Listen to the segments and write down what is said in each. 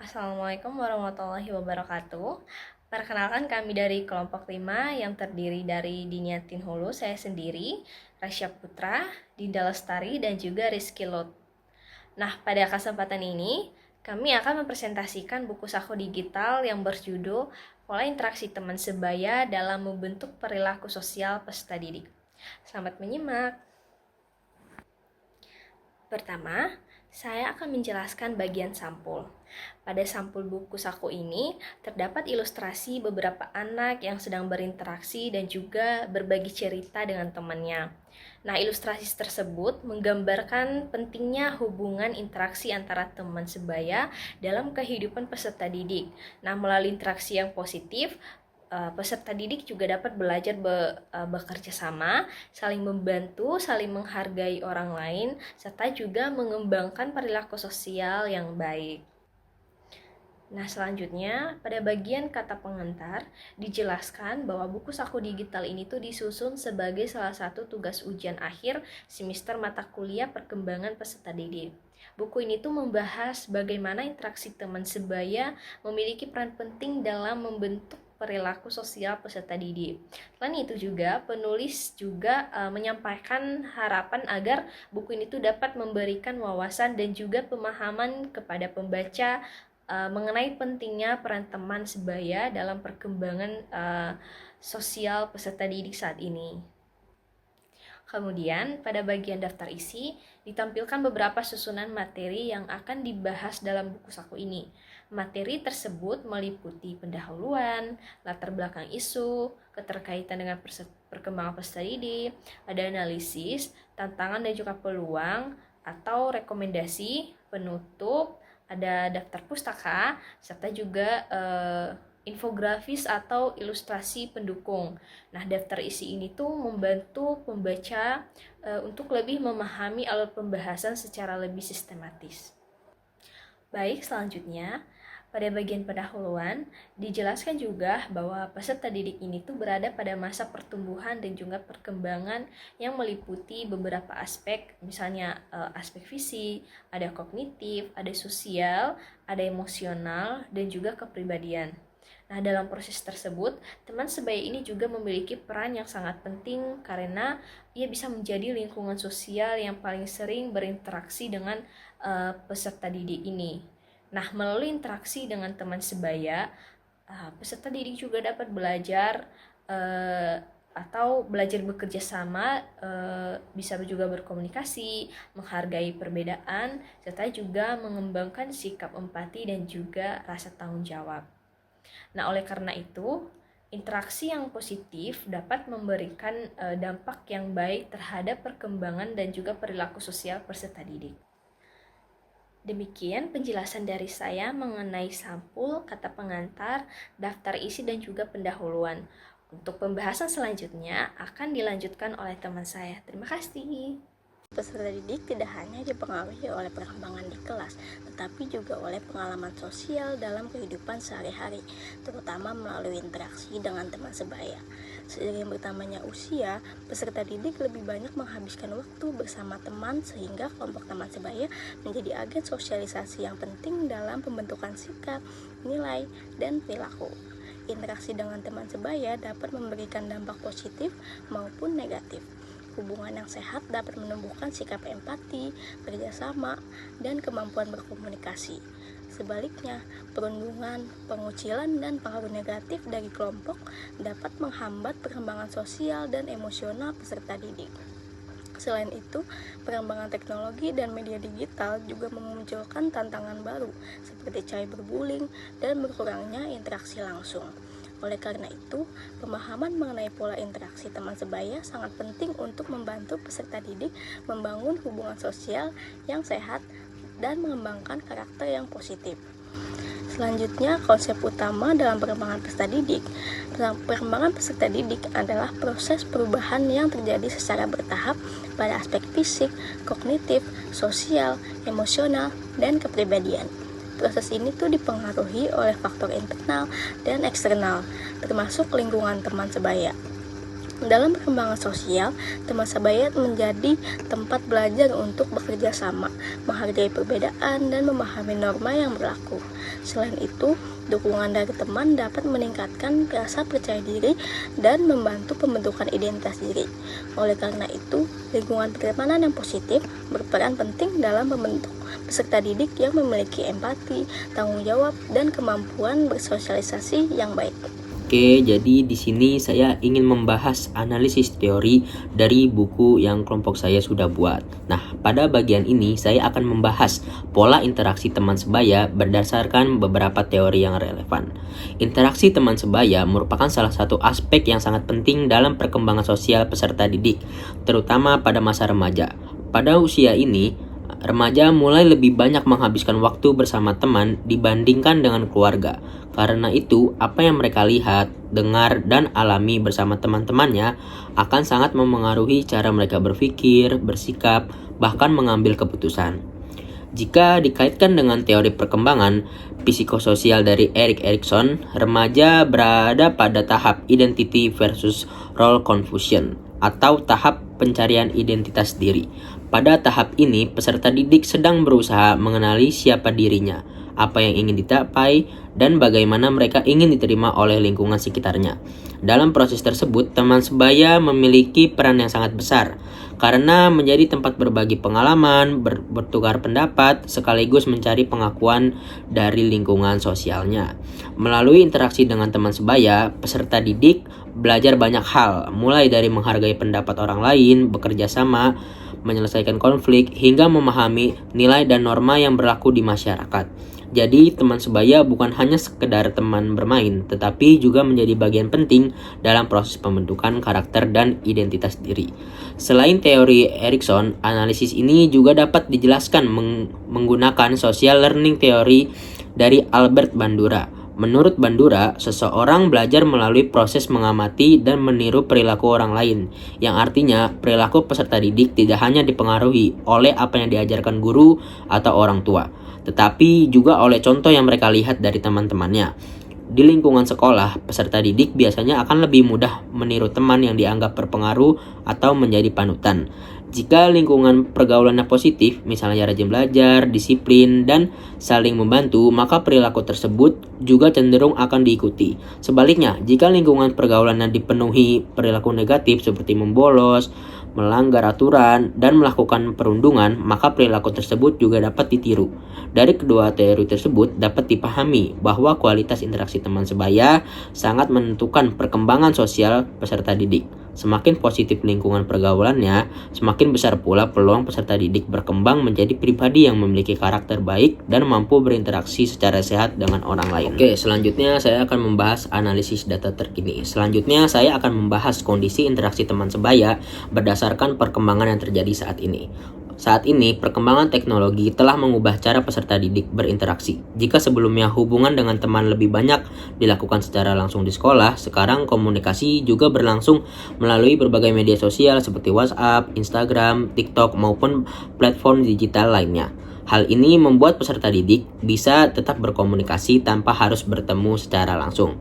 Assalamualaikum warahmatullahi wabarakatuh. Perkenalkan kami dari kelompok 5 yang terdiri dari Diniatin Hulu, saya sendiri, Rasya Putra, Dinda Lestari, dan juga Rizky Lot. Nah, pada kesempatan ini, kami akan mempresentasikan buku saku digital yang berjudul Pola Interaksi Teman Sebaya dalam Membentuk Perilaku Sosial Peserta Didik. Selamat menyimak. Pertama, saya akan menjelaskan bagian sampul. Pada sampul buku saku ini, terdapat ilustrasi beberapa anak yang sedang berinteraksi dan juga berbagi cerita dengan temannya. Nah, ilustrasi tersebut menggambarkan pentingnya hubungan interaksi antara teman sebaya dalam kehidupan peserta didik. Nah, melalui interaksi yang positif, peserta didik juga dapat belajar bekerja sama, saling membantu, saling menghargai orang lain, serta juga mengembangkan perilaku sosial yang baik. Nah, selanjutnya pada bagian kata pengantar dijelaskan bahwa buku saku digital ini tuh disusun sebagai salah satu tugas ujian akhir semester mata kuliah perkembangan peserta didik. Buku ini tuh membahas bagaimana interaksi teman sebaya memiliki peran penting dalam membentuk perilaku sosial peserta didik. Selain itu juga penulis juga menyampaikan harapan agar buku ini tuh dapat memberikan wawasan dan juga pemahaman kepada pembaca mengenai pentingnya peran teman sebaya dalam perkembangan sosial peserta didik saat ini. Kemudian, pada bagian daftar isi, ditampilkan beberapa susunan materi yang akan dibahas dalam buku saku ini. Materi tersebut meliputi pendahuluan, latar belakang isu, keterkaitan dengan perkembangan peserta didik, ada analisis, tantangan dan juga peluang, atau rekomendasi, penutup, ada daftar pustaka, serta juga infografis atau ilustrasi pendukung. Nah, daftar isi ini tuh membantu pembaca untuk lebih memahami alur pembahasan secara lebih sistematis. Baik, selanjutnya pada bagian pendahuluan dijelaskan juga bahwa peserta didik ini tuh berada pada masa pertumbuhan dan juga perkembangan yang meliputi beberapa aspek, misalnya aspek fisik, ada kognitif, ada sosial, ada emosional, dan juga kepribadian. Nah, dalam proses tersebut, teman sebaya ini juga memiliki peran yang sangat penting karena ia bisa menjadi lingkungan sosial yang paling sering berinteraksi dengan peserta didik ini. Nah, melalui interaksi dengan teman sebaya, peserta didik juga dapat belajar atau belajar bekerja sama, bisa juga berkomunikasi, menghargai perbedaan, serta juga mengembangkan sikap empati dan juga rasa tanggung jawab. Nah, oleh karena itu, interaksi yang positif dapat memberikan dampak yang baik terhadap perkembangan dan juga perilaku sosial peserta didik. Demikian penjelasan dari saya mengenai sampul, kata pengantar, daftar isi, dan juga pendahuluan. Untuk pembahasan selanjutnya akan dilanjutkan oleh teman saya. Terima kasih. Peserta didik tidak hanya dipengaruhi oleh perkembangan di kelas, tetapi juga oleh pengalaman sosial dalam kehidupan sehari-hari, terutama melalui interaksi dengan teman sebaya. Seiring bertambahnya usia, peserta didik lebih banyak menghabiskan waktu bersama teman sehingga kelompok teman sebaya menjadi agen sosialisasi yang penting dalam pembentukan sikap, nilai, dan perilaku. Interaksi dengan teman sebaya dapat memberikan dampak positif maupun negatif. Hubungan yang sehat dapat menumbuhkan sikap empati, kerjasama, dan kemampuan berkomunikasi. Sebaliknya, perundungan, pengucilan, dan pengaruh negatif dari kelompok dapat menghambat perkembangan sosial dan emosional peserta didik. Selain itu, perkembangan teknologi dan media digital juga memunculkan tantangan baru seperti cyberbullying dan berkurangnya interaksi langsung. Oleh karena itu, pemahaman mengenai pola interaksi teman sebaya sangat penting untuk membantu peserta didik membangun hubungan sosial yang sehat dan mengembangkan karakter yang positif. Selanjutnya, konsep utama dalam perkembangan peserta didik. Perkembangan peserta didik adalah proses perubahan yang terjadi secara bertahap pada aspek fisik, kognitif, sosial, emosional, dan kepribadian. Proses ini tuh dipengaruhi oleh faktor internal dan eksternal, termasuk lingkungan teman sebaya. Dalam perkembangan sosial, teman sebaya menjadi tempat belajar untuk bekerja sama, menghargai perbedaan, dan memahami norma yang berlaku. Selain itu, dukungan dari teman dapat meningkatkan rasa percaya diri dan membantu pembentukan identitas diri. Oleh karena itu, lingkungan pertemanan yang positif berperan penting dalam membentuk peserta didik yang memiliki empati, tanggung jawab, dan kemampuan bersosialisasi yang baik. Oke, jadi di sini saya ingin membahas analisis teori dari buku yang kelompok saya sudah buat. Nah, pada bagian ini saya akan membahas pola interaksi teman sebaya berdasarkan beberapa teori yang relevan. Interaksi teman sebaya merupakan salah satu aspek yang sangat penting dalam perkembangan sosial peserta didik, terutama pada masa remaja. Pada usia ini, remaja mulai lebih banyak menghabiskan waktu bersama teman dibandingkan dengan keluarga. Karena itu, apa yang mereka lihat, dengar, dan alami bersama teman-temannya akan sangat memengaruhi cara mereka berpikir, bersikap, bahkan mengambil keputusan. Jika dikaitkan dengan teori perkembangan psikososial dari Erik Erikson, remaja berada pada tahap identity versus role confusion atau tahap pencarian identitas diri. Pada tahap ini, peserta didik sedang berusaha mengenali siapa dirinya, apa yang ingin dicapai, dan bagaimana mereka ingin diterima oleh lingkungan sekitarnya. Dalam proses tersebut, teman sebaya memiliki peran yang sangat besar karena menjadi tempat berbagi pengalaman, bertukar pendapat, sekaligus mencari pengakuan dari lingkungan sosialnya. Melalui interaksi dengan teman sebaya, peserta didik belajar banyak hal, mulai dari menghargai pendapat orang lain, bekerja sama, menyelesaikan konflik, hingga memahami nilai dan norma yang berlaku di masyarakat. Jadi, teman sebaya bukan hanya sekedar teman bermain, tetapi juga menjadi bagian penting dalam proses pembentukan karakter dan identitas diri. Selain teori Erikson, analisis ini juga dapat dijelaskan menggunakan social learning theory dari Albert Bandura. Menurut Bandura, seseorang belajar melalui proses mengamati dan meniru perilaku orang lain, yang artinya perilaku peserta didik tidak hanya dipengaruhi oleh apa yang diajarkan guru atau orang tua, tetapi juga oleh contoh yang mereka lihat dari teman-temannya. Di lingkungan sekolah, peserta didik biasanya akan lebih mudah meniru teman yang dianggap berpengaruh atau menjadi panutan. Jika lingkungan pergaulannya positif, misalnya rajin belajar, disiplin, dan saling membantu, maka perilaku tersebut juga cenderung akan diikuti. Sebaliknya, jika lingkungan pergaulannya dipenuhi perilaku negatif seperti membolos, melanggar aturan, dan melakukan perundungan, maka perilaku tersebut juga dapat ditiru. Dari kedua teori tersebut dapat dipahami bahwa kualitas interaksi teman sebaya sangat menentukan perkembangan sosial peserta didik. Semakin positif lingkungan pergaulannya, semakin besar pula peluang peserta didik berkembang menjadi pribadi yang memiliki karakter baik dan mampu berinteraksi secara sehat dengan orang lain. Oke, selanjutnya saya akan membahas analisis data terkini. Selanjutnya saya akan membahas kondisi interaksi teman sebaya berdasarkan perkembangan yang terjadi saat ini. Saat ini, perkembangan teknologi telah mengubah cara peserta didik berinteraksi. Jika sebelumnya hubungan dengan teman lebih banyak dilakukan secara langsung di sekolah, sekarang komunikasi juga berlangsung melalui berbagai media sosial seperti WhatsApp, Instagram, TikTok, maupun platform digital lainnya. Hal ini membuat peserta didik bisa tetap berkomunikasi tanpa harus bertemu secara langsung.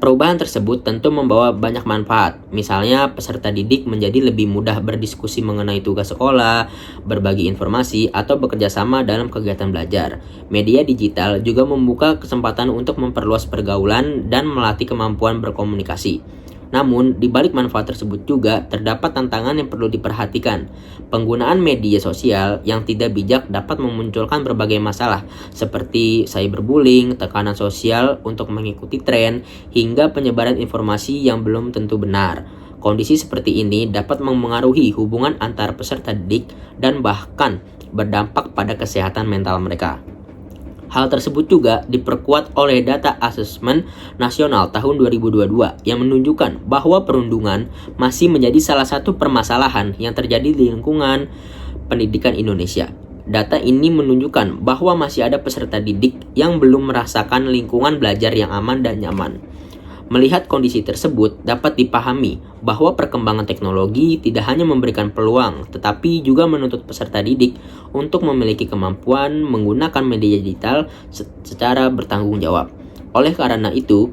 Perubahan tersebut tentu membawa banyak manfaat. Misalnya, peserta didik menjadi lebih mudah berdiskusi mengenai tugas sekolah, berbagi informasi, atau bekerja sama dalam kegiatan belajar. Media digital juga membuka kesempatan untuk memperluas pergaulan dan melatih kemampuan berkomunikasi. Namun, di balik manfaat tersebut juga terdapat tantangan yang perlu diperhatikan. Penggunaan media sosial yang tidak bijak dapat memunculkan berbagai masalah, seperti cyberbullying, tekanan sosial untuk mengikuti tren, hingga penyebaran informasi yang belum tentu benar. Kondisi seperti ini dapat memengaruhi hubungan antar peserta didik dan bahkan berdampak pada kesehatan mental mereka. Hal tersebut juga diperkuat oleh data asesmen nasional tahun 2022 yang menunjukkan bahwa perundungan masih menjadi salah satu permasalahan yang terjadi di lingkungan pendidikan Indonesia. Data ini menunjukkan bahwa masih ada peserta didik yang belum merasakan lingkungan belajar yang aman dan nyaman. Melihat kondisi tersebut, dapat dipahami bahwa perkembangan teknologi tidak hanya memberikan peluang, tetapi juga menuntut peserta didik untuk memiliki kemampuan menggunakan media digital secara bertanggung jawab. Oleh karena itu,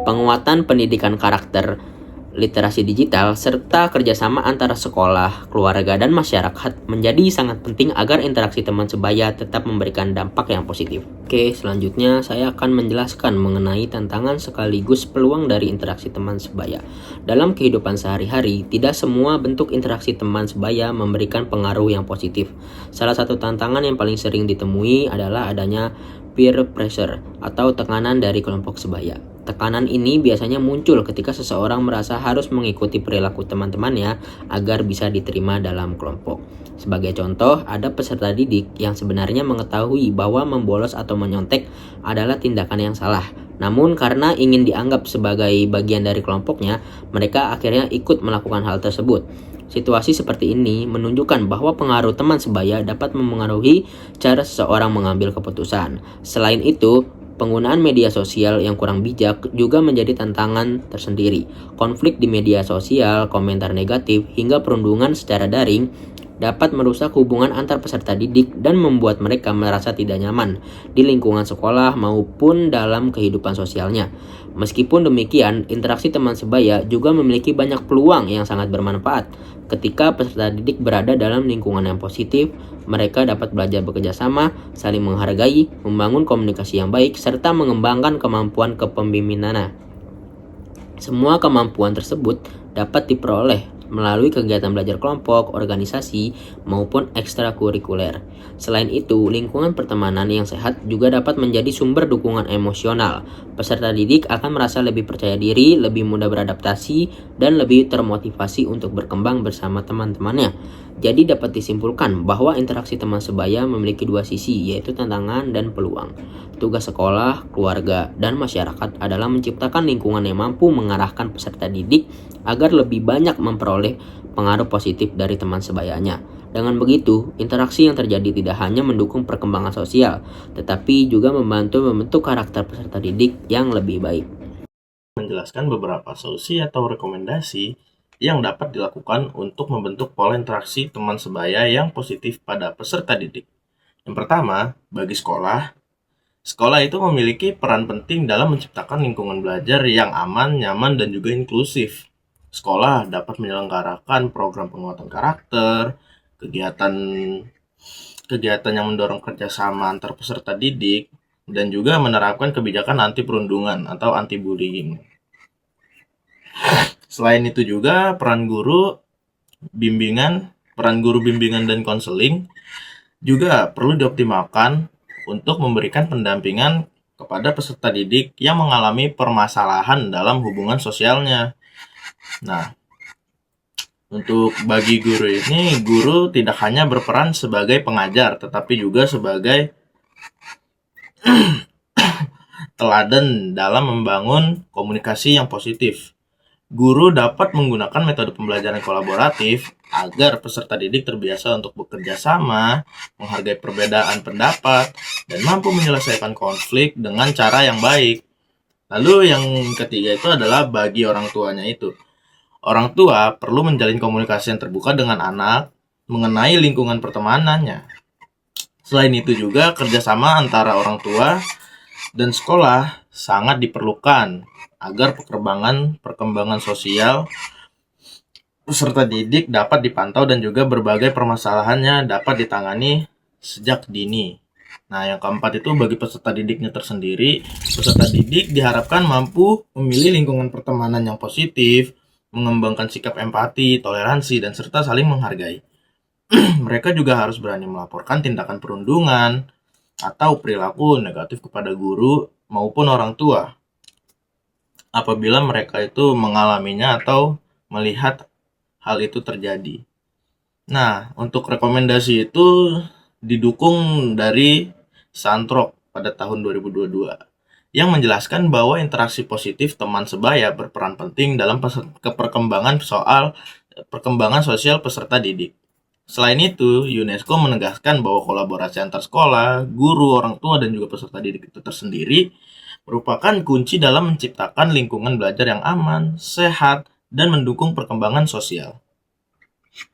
penguatan pendidikan karakter Literasi digital serta kerjasama antara sekolah, keluarga, dan masyarakat menjadi sangat penting agar interaksi teman sebaya tetap memberikan dampak yang positif. Oke, selanjutnya saya akan menjelaskan mengenai tantangan sekaligus peluang dari interaksi teman sebaya. Dalam kehidupan sehari-hari, tidak semua bentuk interaksi teman sebaya memberikan pengaruh yang positif. Salah satu tantangan yang paling sering ditemui adalah adanya peer pressure atau tekanan dari kelompok sebaya. Tekanan ini biasanya muncul ketika seseorang merasa harus mengikuti perilaku teman-temannya agar bisa diterima dalam kelompok. Sebagai contoh, ada peserta didik yang sebenarnya mengetahui bahwa membolos atau menyontek adalah tindakan yang salah. Namun karena ingin dianggap sebagai bagian dari kelompoknya, mereka akhirnya ikut melakukan hal tersebut. Situasi seperti ini menunjukkan bahwa pengaruh teman sebaya dapat memengaruhi cara seseorang mengambil keputusan. Selain itu, penggunaan media sosial yang kurang bijak juga menjadi tantangan tersendiri. Konflik di media sosial, komentar negatif, hingga perundungan secara daring dapat merusak hubungan antar peserta didik dan membuat mereka merasa tidak nyaman di lingkungan sekolah maupun dalam kehidupan sosialnya. Meskipun demikian, interaksi teman sebaya juga memiliki banyak peluang yang sangat bermanfaat. Ketika peserta didik berada dalam lingkungan yang positif, mereka dapat belajar bekerja sama, saling menghargai, membangun komunikasi yang baik, serta mengembangkan kemampuan kepemimpinan. Semua kemampuan tersebut dapat diperoleh melalui kegiatan belajar kelompok, organisasi, maupun ekstrakurikuler. Selain itu, lingkungan pertemanan yang sehat juga dapat menjadi sumber dukungan emosional. Peserta didik akan merasa lebih percaya diri, lebih mudah beradaptasi, dan lebih termotivasi untuk berkembang bersama teman-temannya. Jadi dapat disimpulkan bahwa interaksi teman sebaya memiliki dua sisi, yaitu tantangan dan peluang. Tugas sekolah, keluarga, dan masyarakat adalah menciptakan lingkungan yang mampu mengarahkan peserta didik agar lebih banyak memperoleh pengaruh positif dari teman sebayanya. Dengan begitu, interaksi yang terjadi tidak hanya mendukung perkembangan sosial, tetapi juga membantu membentuk karakter peserta didik yang lebih baik. Menjelaskan beberapa solusi atau rekomendasi yang dapat dilakukan untuk membentuk pola interaksi teman sebaya yang positif pada peserta didik. Yang pertama, bagi sekolah itu memiliki peran penting dalam menciptakan lingkungan belajar yang aman, nyaman, dan juga inklusif. Sekolah dapat menyelenggarakan program penguatan karakter, kegiatan yang mendorong kerjasama antar peserta didik, dan juga menerapkan kebijakan anti perundungan atau anti bullying. Selain itu juga peran guru bimbingan dan konseling juga perlu dioptimalkan untuk memberikan pendampingan kepada peserta didik yang mengalami permasalahan dalam hubungan sosialnya. Nah, untuk bagi guru ini, guru tidak hanya berperan sebagai pengajar, tetapi juga sebagai teladan dalam membangun komunikasi yang positif. Guru dapat menggunakan metode pembelajaran kolaboratif agar peserta didik terbiasa untuk bekerja sama, menghargai perbedaan pendapat, dan mampu menyelesaikan konflik dengan cara yang baik. Lalu yang ketiga itu adalah bagi orang tuanya itu. Orang tua perlu menjalin komunikasi yang terbuka dengan anak mengenai lingkungan pertemanannya. Selain itu juga kerjasama antara orang tua dan sekolah sangat diperlukan agar perkembangan sosial peserta didik dapat dipantau dan juga berbagai permasalahannya dapat ditangani sejak dini. Nah, yang keempat itu bagi peserta didiknya tersendiri, peserta didik diharapkan mampu memilih lingkungan pertemanan yang positif, mengembangkan sikap empati, toleransi, dan serta saling menghargai. Mereka juga harus berani melaporkan tindakan perundungan atau perilaku negatif kepada guru maupun orang tua apabila mereka itu mengalaminya atau melihat hal itu terjadi. Nah, untuk rekomendasi itu didukung dari Santrok pada tahun 2022 yang menjelaskan bahwa interaksi positif teman sebaya berperan penting dalam perkembangan sosial peserta didik. Selain itu, UNESCO menegaskan bahwa kolaborasi antar sekolah, guru, orang tua, dan juga peserta didik itu tersendiri merupakan kunci dalam menciptakan lingkungan belajar yang aman, sehat, dan mendukung perkembangan sosial.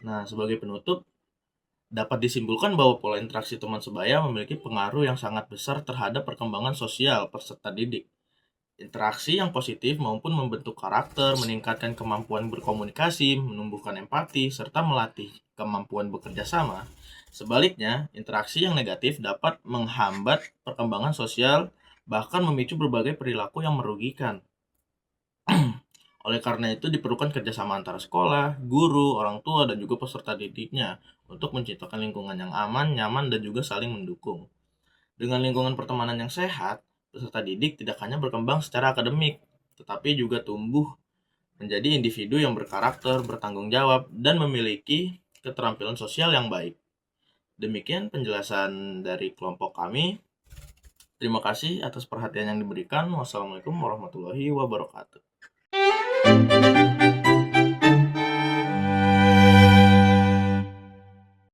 Nah, sebagai penutup, dapat disimpulkan bahwa pola interaksi teman sebaya memiliki pengaruh yang sangat besar terhadap perkembangan sosial peserta didik. interaksi yang positif maupun membentuk karakter, meningkatkan kemampuan berkomunikasi, menumbuhkan empati, serta melatih kemampuan bekerja sama. Sebaliknya, interaksi yang negatif dapat menghambat perkembangan sosial, bahkan memicu berbagai perilaku yang merugikan. Oleh karena itu diperlukan kerjasama antara sekolah, guru, orang tua, dan juga peserta didiknya untuk menciptakan lingkungan yang aman, nyaman, dan juga saling mendukung. Dengan lingkungan pertemanan yang sehat, peserta didik tidak hanya berkembang secara akademik, tetapi juga tumbuh menjadi individu yang berkarakter, bertanggung jawab, dan memiliki keterampilan sosial yang baik. Demikian penjelasan dari kelompok kami. Terima kasih atas perhatian yang diberikan. Wassalamualaikum warahmatullahi wabarakatuh.